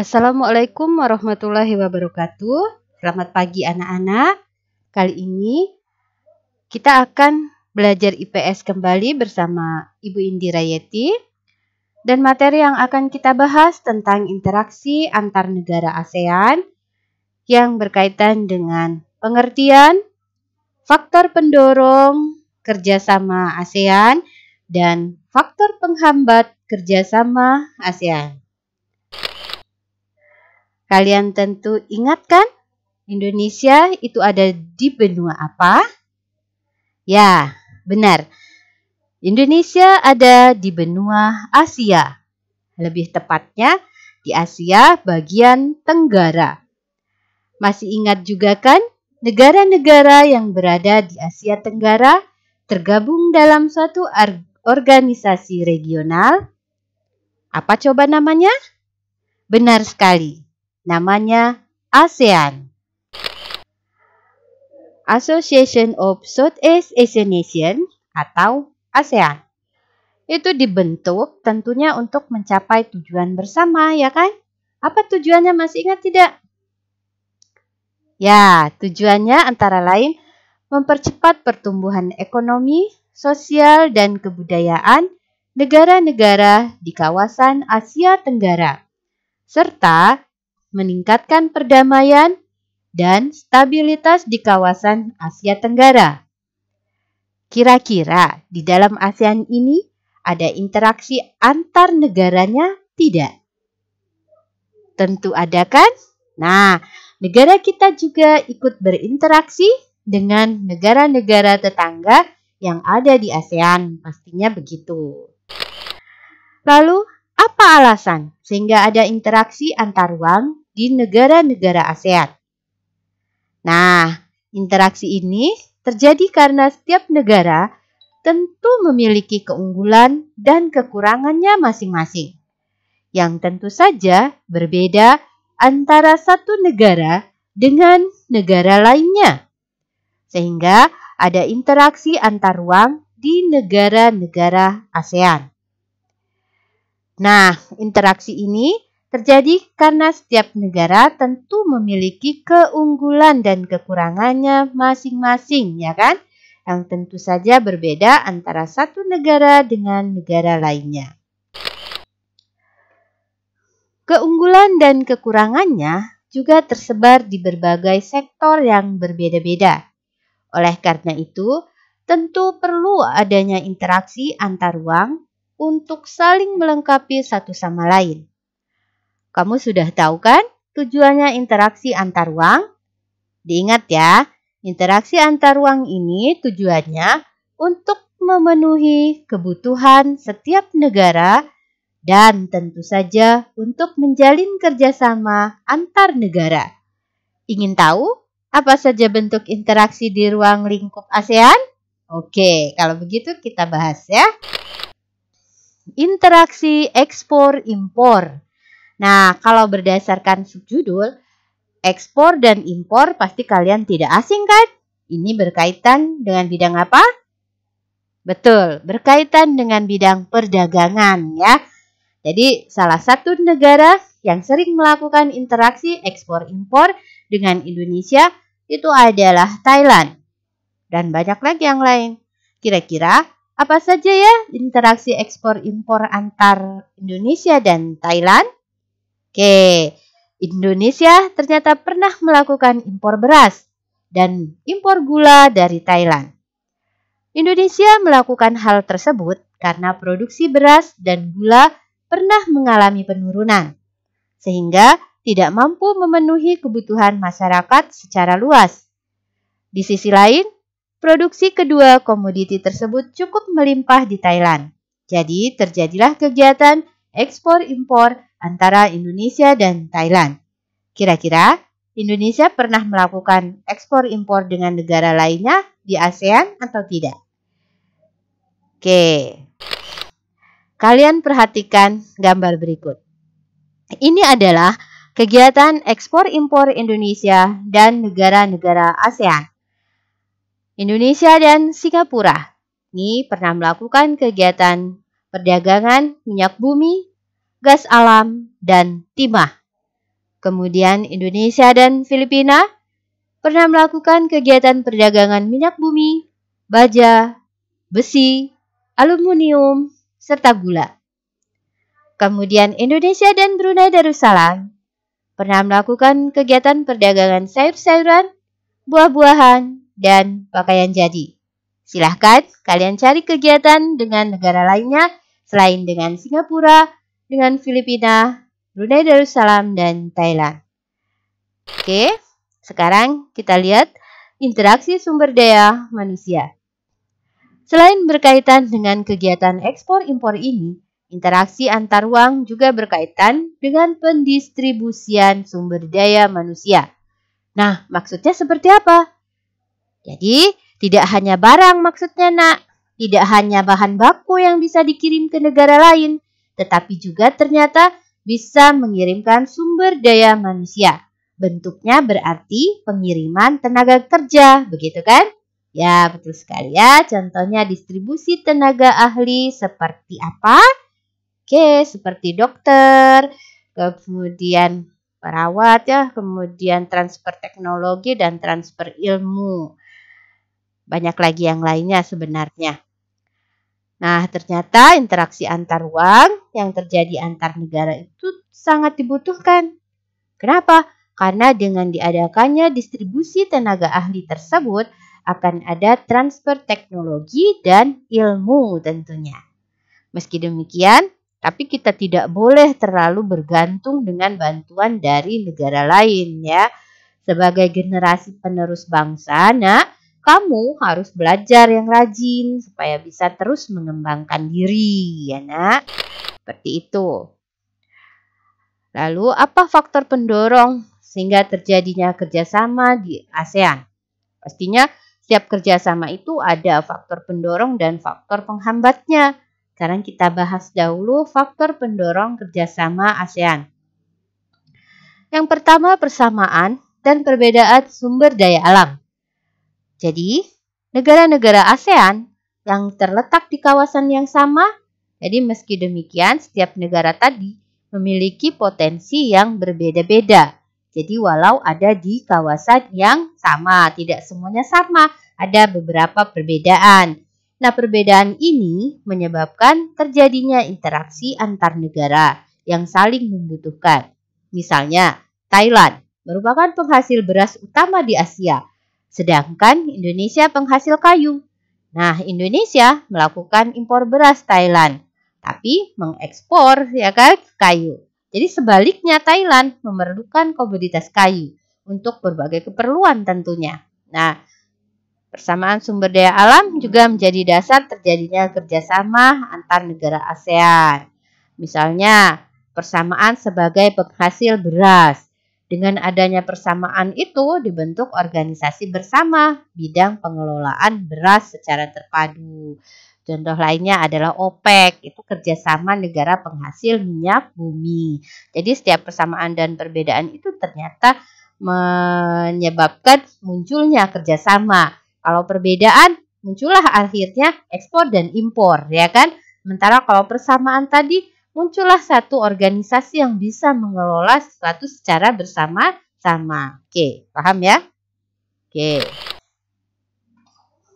Assalamualaikum warahmatullahi wabarakatuh. Selamat pagi anak-anak. Kali ini kita akan belajar IPS kembali bersama Ibu Indira Yeti. Dan materi yang akan kita bahas tentang interaksi antar negara ASEAN yang berkaitan dengan pengertian, faktor pendorong kerjasama ASEAN, dan faktor penghambat kerjasama ASEAN. Kalian tentu ingat kan, Indonesia itu ada di benua apa? Ya, benar. Indonesia ada di benua Asia. Lebih tepatnya di Asia bagian Tenggara. Masih ingat juga kan, negara-negara yang berada di Asia Tenggara tergabung dalam suatu organisasi regional? Apa coba namanya? Benar sekali. Namanya ASEAN. Association of Southeast Asian Nations atau ASEAN. Itu dibentuk tentunya untuk mencapai tujuan bersama, ya kan? Apa tujuannya, masih ingat tidak? Ya, tujuannya antara lain mempercepat pertumbuhan ekonomi, sosial, dan kebudayaan negara-negara di kawasan Asia Tenggara, serta meningkatkan perdamaian dan stabilitas di kawasan Asia Tenggara. Kira-kira di dalam ASEAN ini ada interaksi antar negaranya tidak? Tentu ada kan? Nah, negara kita juga ikut berinteraksi dengan negara-negara tetangga yang ada di ASEAN, pastinya begitu. Lalu, apa alasan sehingga ada interaksi antar ruang di negara-negara ASEAN? Nah, interaksi ini terjadi karena setiap negara tentu memiliki keunggulan dan kekurangannya masing-masing, yang tentu saja berbeda antara satu negara dengan negara lainnya, sehingga ada interaksi antar ruang di negara-negara ASEAN. Nah, interaksi ini terjadi karena setiap negara tentu memiliki keunggulan dan kekurangannya masing-masing, ya kan? Yang tentu saja berbeda antara satu negara dengan negara lainnya. Keunggulan dan kekurangannya juga tersebar di berbagai sektor yang berbeda-beda. Oleh karena itu, tentu perlu adanya interaksi antar ruang untuk saling melengkapi satu sama lain. Kamu sudah tahu kan tujuannya interaksi antar ruang? Diingat ya, interaksi antar ruang ini tujuannya untuk memenuhi kebutuhan setiap negara dan tentu saja untuk menjalin kerjasama antar negara. Ingin tahu apa saja bentuk interaksi di ruang lingkup ASEAN? Oke, kalau begitu kita bahas ya. Interaksi ekspor-impor. Nah, kalau berdasarkan subjudul, ekspor dan impor pasti kalian tidak asing kan? Ini berkaitan dengan bidang apa? Betul, berkaitan dengan bidang perdagangan ya. Jadi, salah satu negara yang sering melakukan interaksi ekspor-impor dengan Indonesia itu adalah Thailand. Dan banyak lagi yang lain. Kira-kira apa saja ya interaksi ekspor-impor antar Indonesia dan Thailand? Oke, Indonesia ternyata pernah melakukan impor beras dan impor gula dari Thailand. Indonesia melakukan hal tersebut karena produksi beras dan gula pernah mengalami penurunan, sehingga tidak mampu memenuhi kebutuhan masyarakat secara luas. Di sisi lain, produksi kedua komoditi tersebut cukup melimpah di Thailand. Jadi terjadilah kegiatan ekspor-impor antara Indonesia dan Thailand. Kira-kira Indonesia pernah melakukan ekspor-impor dengan negara lainnya di ASEAN atau tidak? Oke. Kalian perhatikan gambar berikut. Ini adalah kegiatan ekspor-impor Indonesia dan negara-negara ASEAN. Indonesia dan Singapura ini pernah melakukan kegiatan perdagangan minyak bumi, gas alam, dan timah. Kemudian Indonesia dan Filipina pernah melakukan kegiatan perdagangan minyak bumi, baja, besi, aluminium, serta gula. Kemudian Indonesia dan Brunei Darussalam pernah melakukan kegiatan perdagangan sayur-sayuran, buah-buahan, dan pakaian jadi. Silahkan kalian cari kegiatan dengan negara lainnya selain dengan Singapura, dengan Filipina, Brunei Darussalam, dan Thailand. Oke, sekarang kita lihat interaksi sumber daya manusia. Selain berkaitan dengan kegiatan ekspor-impor ini, interaksi antar ruang juga berkaitan dengan pendistribusian sumber daya manusia. Nah, maksudnya seperti apa? Jadi, tidak hanya barang maksudnya, Nak. Tidak hanya bahan baku yang bisa dikirim ke negara lain, tetapi juga ternyata bisa mengirimkan sumber daya manusia. Bentuknya berarti pengiriman tenaga kerja, begitu kan? Ya, betul sekali ya. Contohnya distribusi tenaga ahli seperti apa? Oke, seperti dokter, kemudian perawat ya, kemudian transfer teknologi dan transfer ilmu. Banyak lagi yang lainnya sebenarnya. Nah, ternyata interaksi antar ruang yang terjadi antar negara itu sangat dibutuhkan. Kenapa? Karena dengan diadakannya distribusi tenaga ahli tersebut akan ada transfer teknologi dan ilmu tentunya. Meski demikian, tapi kita tidak boleh terlalu bergantung dengan bantuan dari negara lain ya. Sebagai generasi penerus bangsa, Nak, kamu harus belajar yang rajin supaya bisa terus mengembangkan diri ya, Nak. Seperti itu. Lalu apa faktor pendorong sehingga terjadinya kerjasama di ASEAN? Pastinya setiap kerjasama itu ada faktor pendorong dan faktor penghambatnya. Sekarang kita bahas dahulu faktor pendorong kerjasama ASEAN. Yang pertama, persamaan dan perbedaan sumber daya alam. Jadi, negara-negara ASEAN yang terletak di kawasan yang sama, jadi meski demikian setiap negara tadi memiliki potensi yang berbeda-beda. Jadi walau ada di kawasan yang sama, tidak semuanya sama, ada beberapa perbedaan. Nah, perbedaan ini menyebabkan terjadinya interaksi antar negara yang saling membutuhkan. Misalnya, Thailand merupakan penghasil beras utama di Asia, sedangkan Indonesia penghasil kayu. Nah, Indonesia melakukan impor beras Thailand, tapi mengekspor ya kan kayu. Jadi sebaliknya Thailand memerlukan komoditas kayu untuk berbagai keperluan tentunya. Nah, persamaan sumber daya alam juga menjadi dasar terjadinya kerjasama antar negara ASEAN. Misalnya, persamaan sebagai penghasil beras. Dengan adanya persamaan itu dibentuk organisasi bersama bidang pengelolaan beras secara terpadu. Contoh lainnya adalah OPEC, itu kerjasama negara penghasil minyak bumi. Jadi setiap persamaan dan perbedaan itu ternyata menyebabkan munculnya kerjasama. Kalau perbedaan, muncullah akhirnya ekspor dan impor, ya kan? Sementara kalau persamaan tadi, muncullah satu organisasi yang bisa mengelola sesuatu secara bersama-sama. Oke, paham ya? Oke.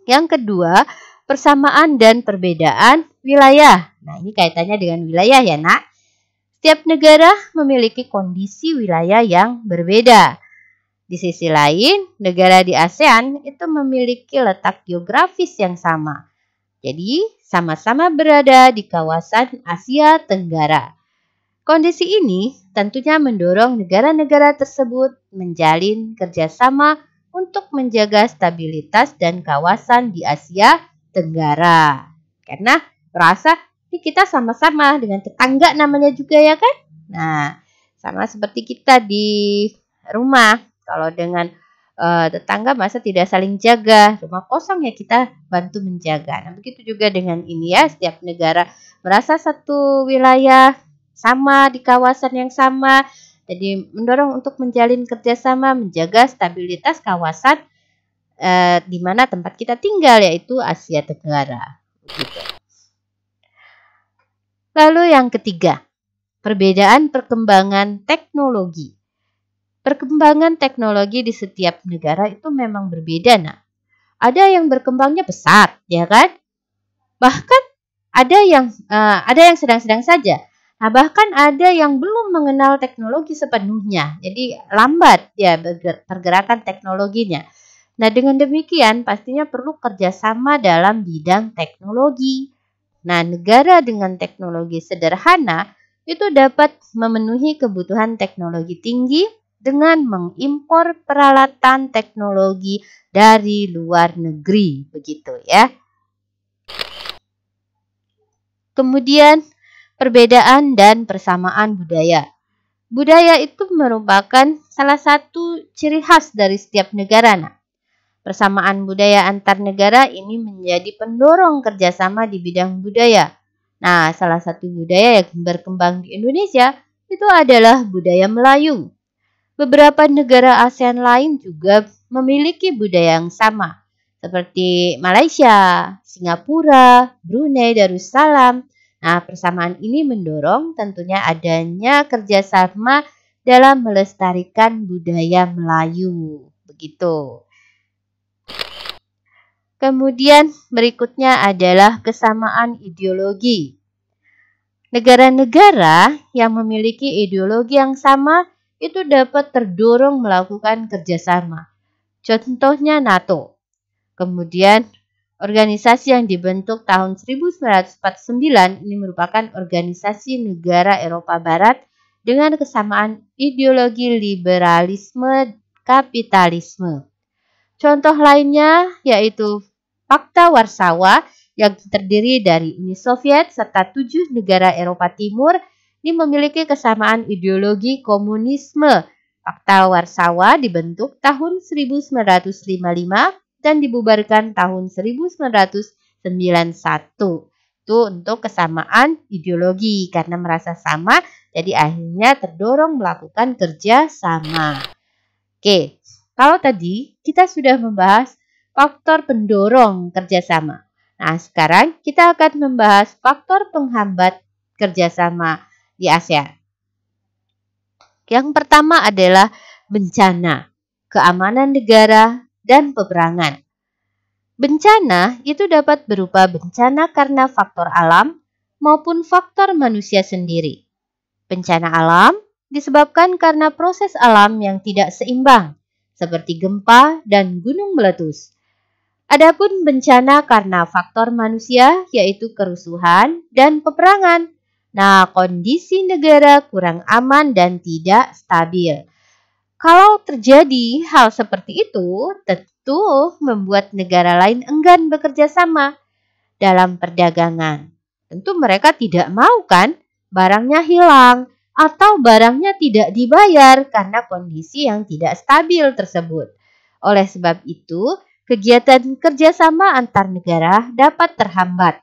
Yang kedua, persamaan dan perbedaan wilayah. Nah, ini kaitannya dengan wilayah ya, Nak. Setiap negara memiliki kondisi wilayah yang berbeda. Di sisi lain, negara di ASEAN itu memiliki letak geografis yang sama. Jadi, sama-sama berada di kawasan Asia Tenggara. Kondisi ini tentunya mendorong negara-negara tersebut menjalin kerjasama untuk menjaga stabilitas dan kawasan di Asia Tenggara. Karena merasa kita sama-sama dengan tetangga namanya juga ya kan? Nah, sama seperti kita di rumah. Kalau dengan tetangga masa tidak saling jaga, rumah kosong ya kita bantu menjaga. Nah, begitu juga dengan ini ya, setiap negara merasa satu wilayah sama di kawasan yang sama, jadi mendorong untuk menjalin kerjasama, menjaga stabilitas kawasan di mana tempat kita tinggal, yaitu Asia Tenggara. Gitu. Lalu yang ketiga, perbedaan perkembangan teknologi. Perkembangan teknologi di setiap negara itu memang berbeda, nah. Ada yang berkembangnya pesat, ya kan? Bahkan ada yang sedang-sedang saja. Nah, bahkan ada yang belum mengenal teknologi sepenuhnya. Jadi lambat ya pergerakan teknologinya. Nah, dengan demikian pastinya perlu kerjasama dalam bidang teknologi. Nah, negara dengan teknologi sederhana itu dapat memenuhi kebutuhan teknologi tinggi dengan mengimpor peralatan teknologi dari luar negeri, begitu ya. Kemudian perbedaan dan persamaan budaya. Budaya itu merupakan salah satu ciri khas dari setiap negara. Nah, persamaan budaya antar negara ini menjadi pendorong kerjasama di bidang budaya. Nah, salah satu budaya yang berkembang di Indonesia itu adalah budaya Melayu. Beberapa negara ASEAN lain juga memiliki budaya yang sama, seperti Malaysia, Singapura, Brunei Darussalam. Nah, persamaan ini mendorong tentunya adanya kerjasama dalam melestarikan budaya Melayu. Begitu. Kemudian berikutnya adalah kesamaan ideologi. Negara-negara yang memiliki ideologi yang sama itu dapat terdorong melakukan kerjasama. Contohnya NATO. Kemudian organisasi yang dibentuk tahun 1949 ini merupakan organisasi negara Eropa Barat dengan kesamaan ideologi liberalisme kapitalisme. Contoh lainnya yaitu Pakta Warsawa yang terdiri dari Uni Soviet serta 7 negara Eropa Timur ini memiliki kesamaan ideologi komunisme. Pakta Warsawa dibentuk tahun 1955 dan dibubarkan tahun 1991. Itu untuk kesamaan ideologi karena merasa sama jadi akhirnya terdorong melakukan kerja sama. Oke, kalau tadi kita sudah membahas faktor pendorong kerjasama. Nah, sekarang kita akan membahas faktor penghambat kerjasama di ASEAN. Yang pertama adalah bencana, keamanan negara, dan peperangan. Bencana itu dapat berupa bencana karena faktor alam maupun faktor manusia sendiri. Bencana alam disebabkan karena proses alam yang tidak seimbang, seperti gempa dan gunung meletus. Adapun bencana karena faktor manusia yaitu kerusuhan dan peperangan. Nah, kondisi negara kurang aman dan tidak stabil. Kalau terjadi hal seperti itu, tentu membuat negara lain enggan bekerja sama dalam perdagangan. Tentu mereka tidak mau kan barangnya hilang atau barangnya tidak dibayar karena kondisi yang tidak stabil tersebut. Oleh sebab itu, kegiatan kerjasama antar negara dapat terhambat.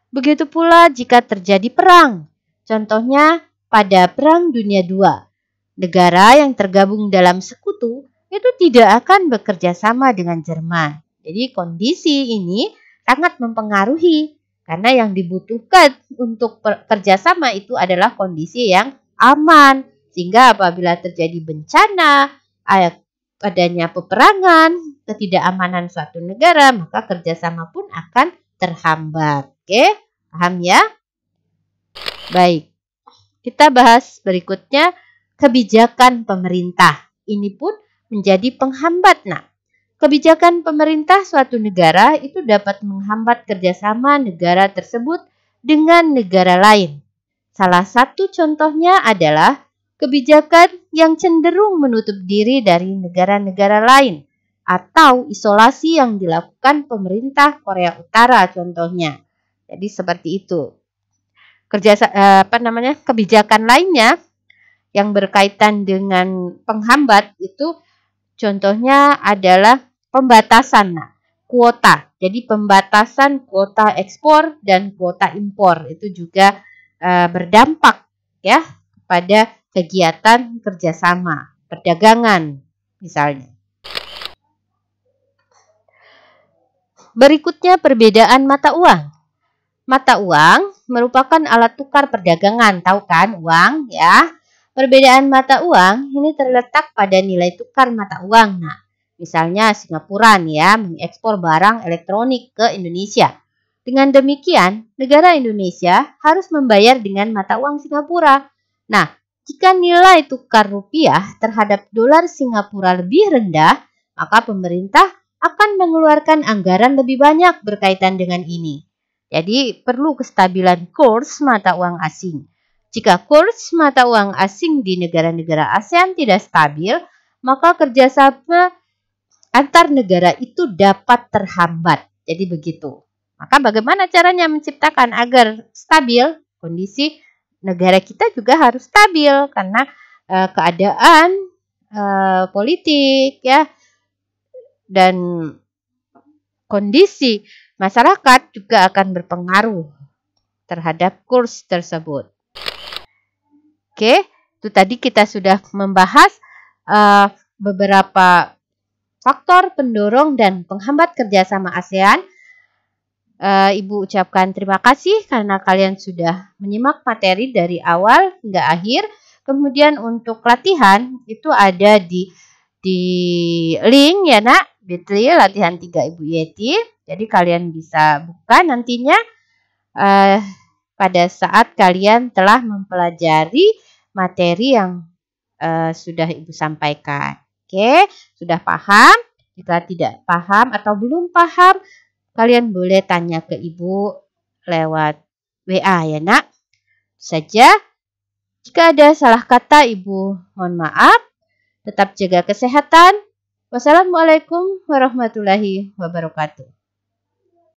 Begitu pula jika terjadi perang. Contohnya pada Perang Dunia II. Negara yang tergabung dalam sekutu itu tidak akan bekerja sama dengan Jerman. Jadi kondisi ini sangat mempengaruhi karena yang dibutuhkan untuk kerjasama itu adalah kondisi yang aman. Sehingga apabila terjadi bencana, adanya peperangan, ketidakamanan suatu negara, maka kerjasama pun akan terhambat. Oke, paham ya? Baik, kita bahas berikutnya kebijakan pemerintah. Ini pun menjadi penghambat. Nah, kebijakan pemerintah suatu negara itu dapat menghambat kerjasama negara tersebut dengan negara lain. Salah satu contohnya adalah kebijakan yang cenderung menutup diri dari negara-negara lain atau isolasi yang dilakukan pemerintah Korea Utara contohnya. Jadi seperti itu. Kebijakan lainnya yang berkaitan dengan penghambat itu contohnya adalah pembatasan kuota. Jadi pembatasan kuota ekspor dan kuota impor itu juga berdampak ya pada kegiatan kerjasama perdagangan misalnya. Berikutnya perbedaan mata uang. Mata uang merupakan alat tukar perdagangan, tahu kan uang ya? Perbedaan mata uang ini terletak pada nilai tukar mata uang. Nah, misalnya Singapura nih ya mengekspor barang elektronik ke Indonesia. Dengan demikian, negara Indonesia harus membayar dengan mata uang Singapura. Nah, jika nilai tukar rupiah terhadap dolar Singapura lebih rendah, maka pemerintah akan mengeluarkan anggaran lebih banyak berkaitan dengan ini. Jadi, perlu kestabilan kurs mata uang asing. Jika kurs mata uang asing di negara-negara ASEAN tidak stabil, maka kerjasama antar negara itu dapat terhambat. Jadi begitu. Maka bagaimana caranya menciptakan agar stabil? Kondisi negara kita juga harus stabil karena keadaan politik ya dan kondisi masyarakat juga akan berpengaruh terhadap kurs tersebut. Oke, itu tadi kita sudah membahas beberapa faktor pendorong dan penghambat kerjasama ASEAN. Ibu ucapkan terima kasih karena kalian sudah menyimak materi dari awal hingga akhir. Kemudian untuk latihan itu ada di link ya nak, bit.ly latihan 3 Ibu Yeti. Jadi kalian bisa buka nantinya pada saat kalian telah mempelajari materi yang sudah Ibu sampaikan. Oke, sudah paham? Jika tidak paham atau belum paham, kalian boleh tanya ke Ibu lewat WA ya nak. Saja, jika ada salah kata Ibu mohon maaf. Tetap jaga kesehatan. Wassalamualaikum warahmatullahi wabarakatuh.